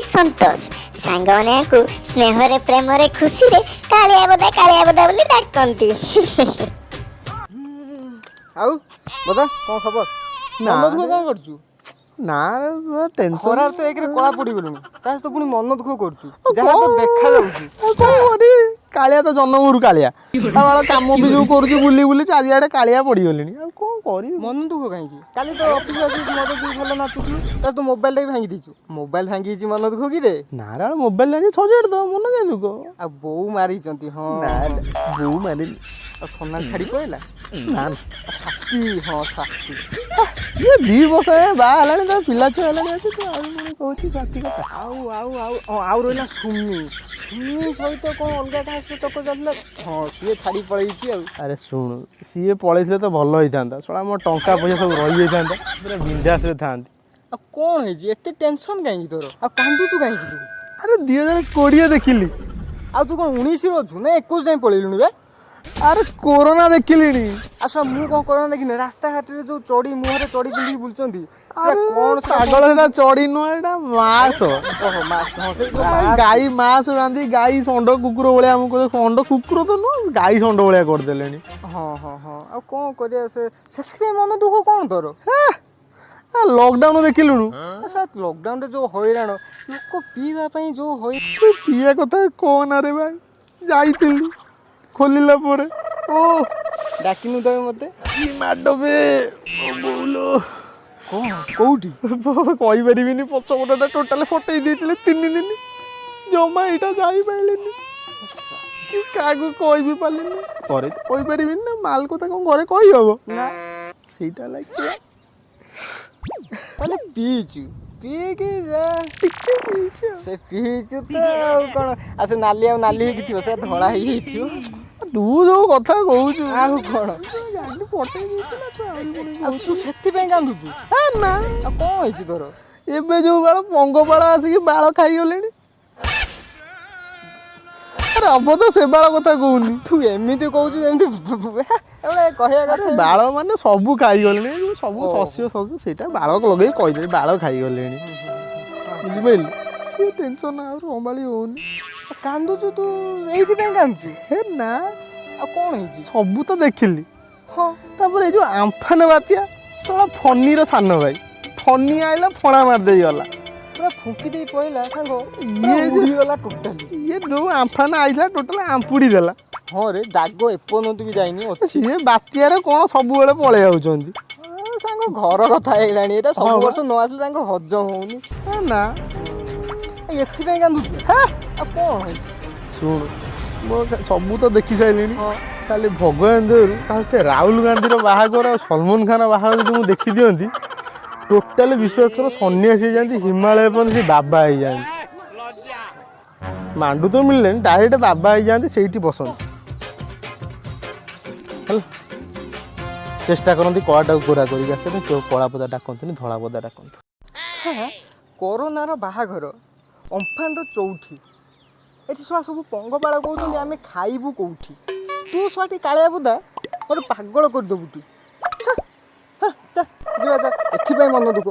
संतोष सांगने को स्नेह रे प्रेम रे खुशी रे कालिया बदा बोली डाकंती। आउ बता कौन खबर मन दुख कौन करछु ना टेंशन खरार तो एक रे कला पड़ी गलुनी तास तो पुनी मन दुख करछु जहा तो देखा जाउछु कोरी कालिया तो जन्मरू कालिया बाबा काम भी जो करू बुली बुली चारिआडे कालिया पड़ी गलेनी आ कोन करी मन दुख काई की काली तो ऑफिस आसी मते भी भलो नाचुछु तास तो मोबाइल रे भांगी दिछु मोबाइल भांगी छि मन दुख की रे नारा मोबाइल लागे सजेड़ दो मन के दुख आ बौ मारी चंती हां ना बो मारी सोना छाड़ी पइला ना साथी हां साथी ये 2 वर्ष है बा हलानी तो पिला छ हलानी अछि तो आ मन कहछि साथी कथा आउ आउ आउ आउ रोइला सुमी सहित कौन अलगा कहा से चक्कर चलला हां सीए छाड़ी पळई छि आ अरे सुन सीए पळैथिले तो भलो होई थांता सोळा मो टंका पैसा सब रही जाई थांता पूरा बिंदास रे थांती आ कौन है जी एते टेंशन काई तोर आ कांदु छु काई तू अरे 2020 देखिली आ तू कौन 19 रो छु ना 21 जाई पळैलुनी बे अरे कोरोना देखिलिनी आसा मु कौन कोरोना देखिने रास्ता घाट रे जो चोड़ी मुहरे चोड़ी पिंदी बुलचंती अरे कौन पागल हेडा चोड़ी न एडा मास ओहो मास हां से गाई मास बांधी गाई सोंड कुकुर भलिया हमको सोंड कुकुर तो न गाई सोंड भलिया कर देलेनी हां हां हां आ कौन करिया से सेथि मन दुख कौन तोर लॉकडाउन देखिलुनु अच्छा लॉकडाउन रे जो होइराण लोक पीवा पई जो होई पिया कथा कोन अरे भाई जाईतिली खोलिला परे ओ डाकिनु दे मते ई माडो बे ओ बोलो कौन कोउठी कहि परिबिनी पछपटा टोटल फटई देतिले 3 दिन जमा एटा जाई पाइलेनी कि कागो कहि भी पालेनी करे तो कहि परिबिनी ना माल कथा कोन करे कहि हबो ना सीटा लाइक पहले पीचु पी के जा टिके पीछे से पीचु तो कोन आसे नाली हे किथियो से धळा हे थियो तू जो कथा कहूछु आहु कोन गाडी फटई देतिला तो आइ कोन आ तू सेति पे कांदुचु हा ना आ कोन होइची तोर एबे जो बाळ पंगबाळ आसी कि बाळ खाई गलेनी अरे अब तो से बाळ कथा कहूनी तू एमिति कहूछु एमिति एबे कहया अरे बाळ माने सब खाई गलेनी सब शस्य सेटा बाळ लगे कहि दे बाळ खाई गलेनी बुझि बैल से टेंशन आ संभाली होनी कांदुचु तू एइथि पे कांदुचु हे ना आ कोन होइची सब तो देखिली हां तापर ए जो आम्फान बातिया सोला फनी रो सान भाई फनी आइला फणा मार देई गला पूरा फुंकी दे पइला सांगो ये उड़ी गला टोटली ये जो आम्फान आइला टोटल आम्पुडी देला हां रे दागो एपनंतु भी जाइनी अछि ये बातिया रे कोन सब बेले पळे आउचंदी सांगो घर कथा हेलानी एटा सब वर्ष न आसले सांगो हजम होउनी ना एथि पे कांदुचु हां आ कोन होइची सुन मो सब तो देखि साइलेनी हां खाली भगवान देर काल से राहुल गांधी रो बाहागर और सलमान खान बाहागर जो देखि दियंती टोटल विश्वास करो सन्यासी जाती हिमालय पर से बाबा हो जाती मांडू तो मिलले डायरेक्ट बाबा हो जाती सेठी बसंत चेष्टा करती कलाटा गोरा करी आसे कला पदा डाकती धला पदा डाकती कोरोना रो बाहागर अम्फान रो चौठी एठी सब सब पंगबाळ कहउछन आमे खाइबु कोउठी तू स्वाटी काळिया बुदा और पागल कर दबु तू जा जा एथि पे मन दुख